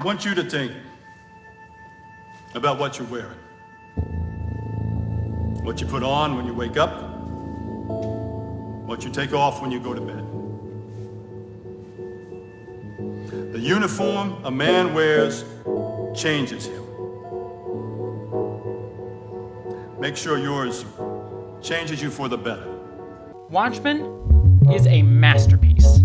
I want you to think about what you're wearing, what you put on when you wake up, what you take off when you go to bed. The uniform a man wears changes him. Make sure yours changes you for the better. Watchmen is a masterpiece.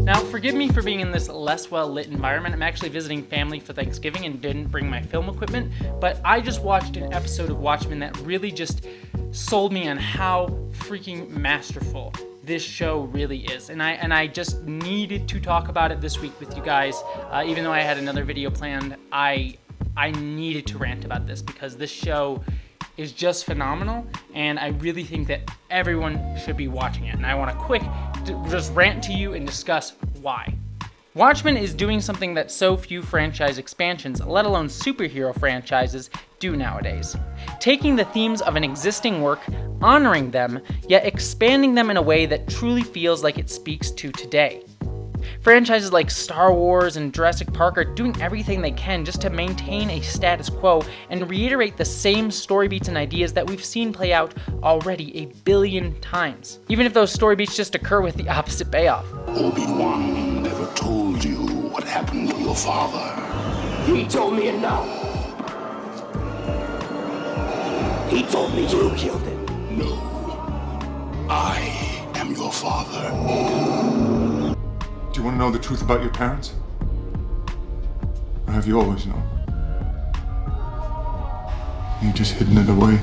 Now, forgive me for being in this less well-lit environment. I'm actually visiting family for Thanksgiving and didn't bring my film equipment, but I just watched an episode of Watchmen that really just sold me on how freaking masterful this show really is. And I just needed to talk about it this week with you guys. Even though I had another video planned, I needed to rant about this because this show is just phenomenal, and I really think that everyone should be watching it. And I want to just rant to you and discuss why. Watchmen is doing something that so few franchise expansions, let alone superhero franchises, do nowadays. Taking the themes of an existing work, honoring them, yet expanding them in a way that truly feels like it speaks to today. Franchises like Star Wars and Jurassic Park are doing everything they can just to maintain a status quo and reiterate the same story beats and ideas that we've seen play out already a billion times, even if those story beats just occur with the opposite payoff. Obi-Wan never told you what happened to your father. He told me enough. He told me you killed him. No, I am your father. Do you want to know the truth about your parents? Or have you always known? You've just hidden it away.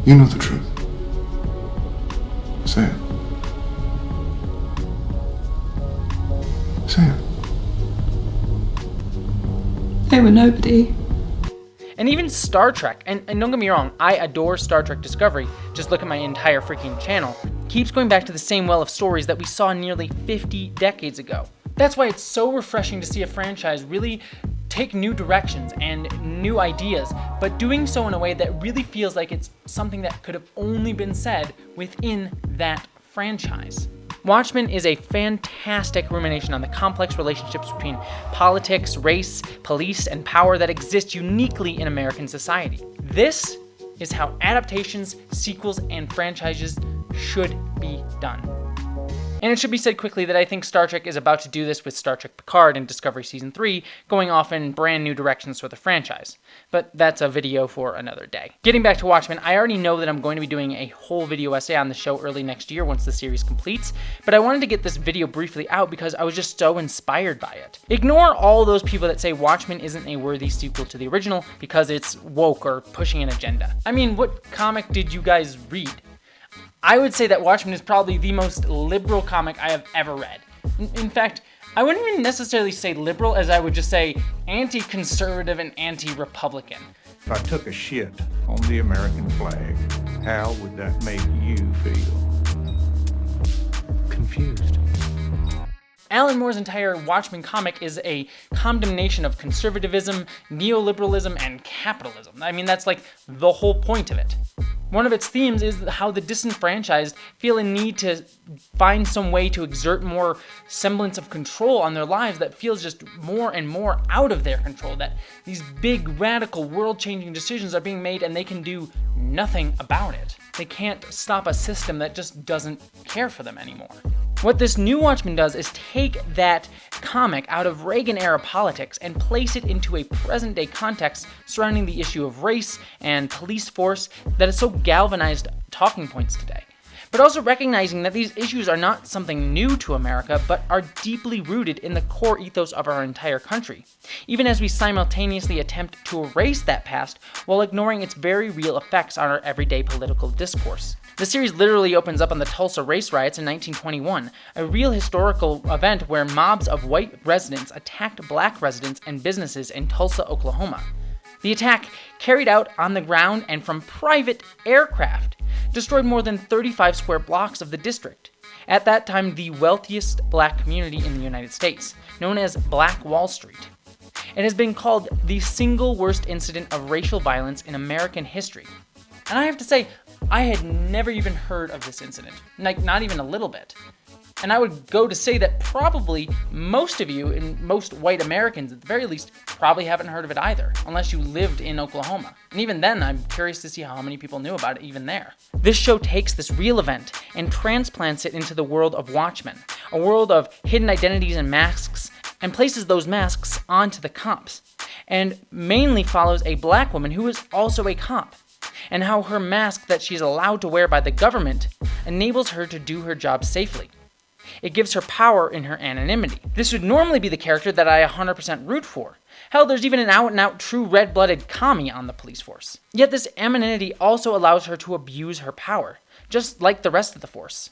You know the truth. Say it. Say it. They were nobody. And even Star Trek, and don't get me wrong, I adore Star Trek Discovery, just look at my entire freaking channel, keeps going back to the same well of stories that we saw nearly 50 decades ago. That's why it's so refreshing to see a franchise really take new directions and new ideas, but doing so in a way that really feels like it's something that could have only been said within that franchise. Watchmen is a fantastic rumination on the complex relationships between politics, race, police, and power that exist uniquely in American society. This is how adaptations, sequels, and franchises should be done. And it should be said quickly that I think Star Trek is about to do this with Star Trek Picard and Discovery Season 3, going off in brand new directions for the franchise. But that's a video for another day. Getting back to Watchmen, I already know that I'm going to be doing a whole video essay on the show early next year once the series completes, but I wanted to get this video briefly out because I was just so inspired by it. Ignore all those people that say Watchmen isn't a worthy sequel to the original because it's woke or pushing an agenda. I mean, what comic did you guys read? I would say that Watchmen is probably the most liberal comic I have ever read. In fact, I wouldn't even necessarily say liberal, as I would just say anti-conservative and anti-Republican. If I took a shit on the American flag, how would that make you feel? Confused. Alan Moore's entire Watchmen comic is a condemnation of conservatism, neoliberalism, and capitalism. I mean, that's like the whole point of it. One of its themes is how the disenfranchised feel a need to find some way to exert more semblance of control on their lives that feels just more and more out of their control, that these big, radical, world-changing decisions are being made and they can do nothing about it. They can't stop a system that just doesn't care for them anymore. What this new Watchmen does is take that comic out of Reagan-era politics and place it into a present-day context surrounding the issue of race and police force that is so galvanized talking points today. But also recognizing that these issues are not something new to America, but are deeply rooted in the core ethos of our entire country, even as we simultaneously attempt to erase that past while ignoring its very real effects on our everyday political discourse. The series literally opens up on the Tulsa race riots in 1921, a real historical event where mobs of white residents attacked black residents and businesses in Tulsa, Oklahoma. The attack, carried out on the ground and from private aircraft, destroyed more than 35 square blocks of the district, at that time the wealthiest black community in the United States, known as Black Wall Street. It has been called the single worst incident of racial violence in American history. And I have to say, I had never even heard of this incident, like not even a little bit. And I would go to say that probably most of you, and most white Americans at the very least, probably haven't heard of it either, unless you lived in Oklahoma. And even then, I'm curious to see how many people knew about it even there. This show takes this real event and transplants it into the world of Watchmen, a world of hidden identities and masks, and places those masks onto the cops, and mainly follows a black woman who is also a cop, and how her mask that she's allowed to wear by the government enables her to do her job safely. It gives her power in her anonymity. This would normally be the character that I 100% root for. Hell, there's even an out-and-out true red-blooded commie on the police force. Yet this anonymity also allows her to abuse her power, just like the rest of the force.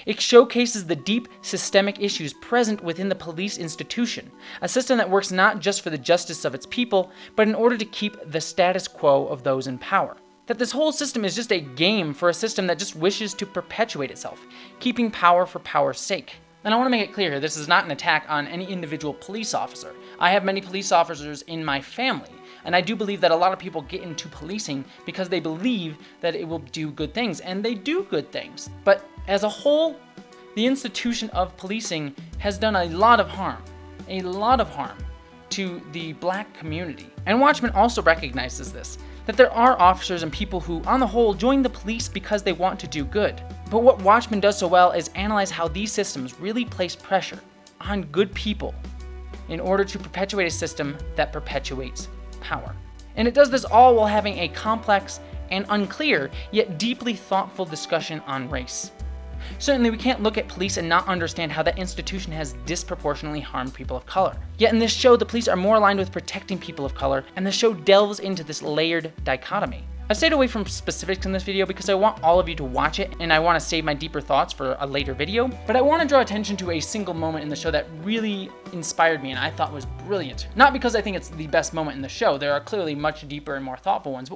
It showcases the deep systemic issues present within the police institution, a system that works not just for the justice of its people, but in order to keep the status quo of those in power. That this whole system is just a game for a system that just wishes to perpetuate itself, keeping power for power's sake. And I want to make it clear here, this is not an attack on any individual police officer. I have many police officers in my family, and I do believe that a lot of people get into policing because they believe that it will do good things, and they do good things. But as a whole, the institution of policing has done a lot of harm to the black community. And Watchmen also recognizes this, that there are officers and people who, on the whole, join the police because they want to do good. But what Watchmen does so well is analyze how these systems really place pressure on good people in order to perpetuate a system that perpetuates power. And it does this all while having a complex and unclear, yet deeply thoughtful discussion on race. Certainly, we can't look at police and not understand how that institution has disproportionately harmed people of color. Yet in this show, the police are more aligned with protecting people of color, and the show delves into this layered dichotomy. I stayed away from specifics in this video because I want all of you to watch it, and I want to save my deeper thoughts for a later video, but I want to draw attention to a single moment in the show that really inspired me and I thought was brilliant. Not because I think it's the best moment in the show, there are clearly much deeper and more thoughtful ones,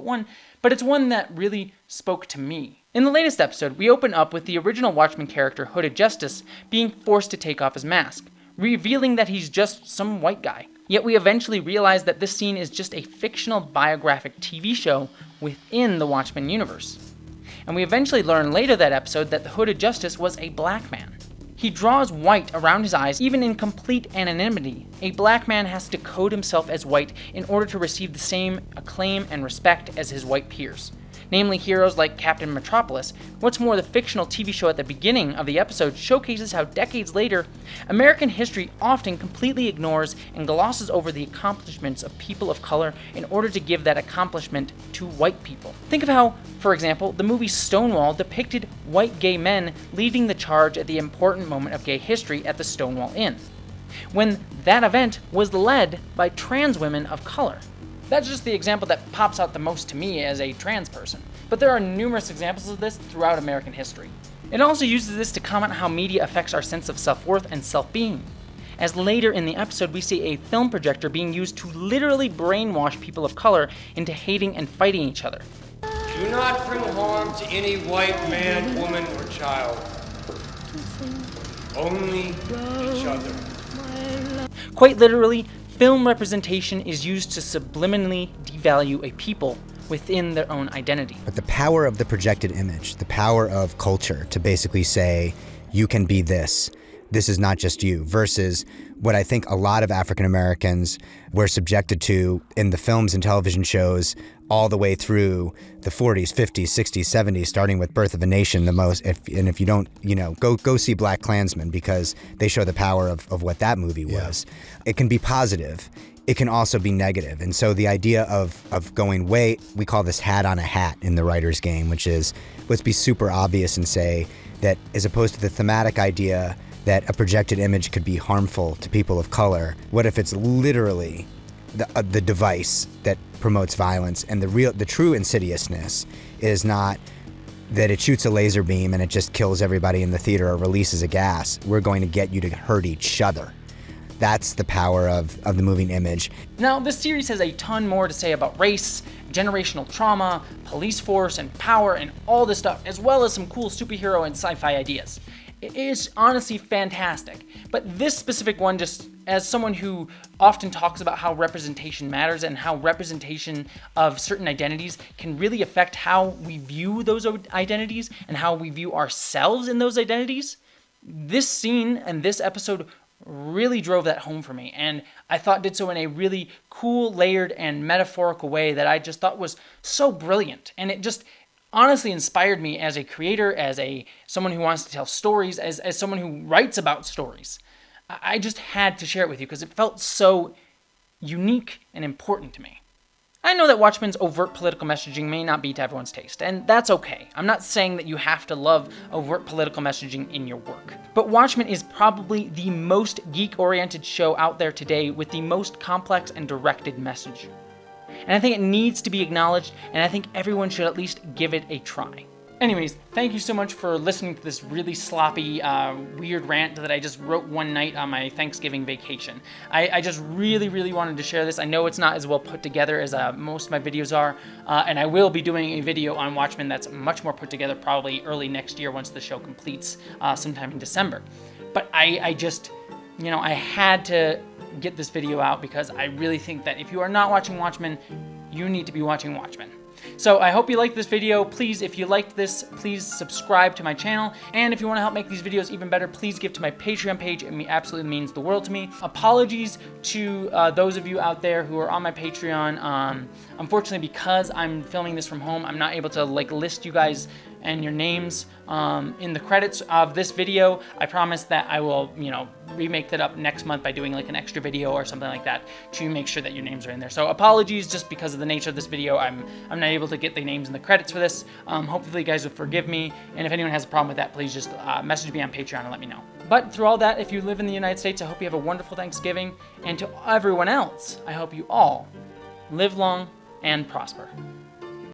but it's one that really spoke to me. In the latest episode, we open up with the original Watchmen character, Hooded Justice, being forced to take off his mask, revealing that he's just some white guy. Yet we eventually realize that this scene is just a fictional biographic TV show within the Watchmen universe. And we eventually learn later that episode that the Hooded Justice was a black man. He draws white around his eyes even in complete anonymity. A black man has to code himself as white in order to receive the same acclaim and respect as his white peers, namely heroes like Captain Metropolis. What's more, the fictional TV show at the beginning of the episode showcases how decades later, American history often completely ignores and glosses over the accomplishments of people of color in order to give that accomplishment to white people. Think of how, for example, the movie Stonewall depicted white gay men leading the charge at the important moment of gay history at the Stonewall Inn, when that event was led by trans women of color. That's just the example that pops out the most to me as a trans person, but there are numerous examples of this throughout American history. It also uses this to comment how media affects our sense of self-worth and self-being, as later in the episode we see a film projector being used to literally brainwash people of color into hating and fighting each other. Do not bring harm to any white man, woman, or child. Only each other. Quite literally, film representation is used to subliminally devalue a people within their own identity. But the power of the projected image, the power of culture to basically say, you can be this is not just you, versus what I think a lot of African Americans were subjected to in the films and television shows all the way through the 40s, 50s, 60s, 70s, starting with Birth of a Nation, if you don't, go see Black Klansman, because they show the power of what that movie was. Yeah. It can be positive. It can also be negative. And so the idea of going, we call this hat on a hat in the writer's game, which is, let's be super obvious and say that as opposed to the thematic idea that a projected image could be harmful to people of color, what if it's literally the device that promotes violence, and the true insidiousness is not that it shoots a laser beam and it just kills everybody in the theater or releases a gas. We're going to get you to hurt each other. That's the power of the moving image. Now, this series has a ton more to say about race, generational trauma, police force, and power, and all this stuff, as well as some cool superhero and sci-fi ideas. It is honestly fantastic, but this specific one, just as someone who often talks about how representation matters and how representation of certain identities can really affect how we view those identities and how we view ourselves in those identities, this scene and this episode really drove that home for me, and I thought did so in a really cool, layered, and metaphorical way that I just thought was so brilliant. And it just honestly inspired me as a creator, as someone who wants to tell stories, as someone who writes about stories. I just had to share it with you because it felt so unique and important to me. I know that Watchmen's overt political messaging may not be to everyone's taste, and that's okay. I'm not saying that you have to love overt political messaging in your work. But Watchmen is probably the most geek-oriented show out there today with the most complex and directed message. And I think it needs to be acknowledged, and I think everyone should at least give it a try. Anyways, thank you so much for listening to this really sloppy, weird rant that I just wrote one night on my Thanksgiving vacation. I just really wanted to share this. I know it's not as well put together as most of my videos are, and I will be doing a video on Watchmen that's much more put together probably early next year once the show completes sometime in December. But I just, I had to get this video out because I really think that if you are not watching Watchmen, you need to be watching Watchmen. So I hope you liked this video. Please, if you liked this, please subscribe to my channel. And if you want to help make these videos even better, please give to my Patreon page. It absolutely means the world to me. Apologies to those of you out there who are on my Patreon. Unfortunately, because I'm filming this from home, I'm not able to list you guys and your names in the credits of this video. I promise that I will, remake that up next month by doing an extra video or something like that to make sure that your names are in there. So apologies, just because of the nature of this video, I'm not able to get the names in the credits for this. Hopefully you guys will forgive me, and if anyone has a problem with that, please just message me on Patreon and let me know. But through all that, if you live in the United States, I hope you have a wonderful Thanksgiving, and to everyone else, I hope you all live long and prosper.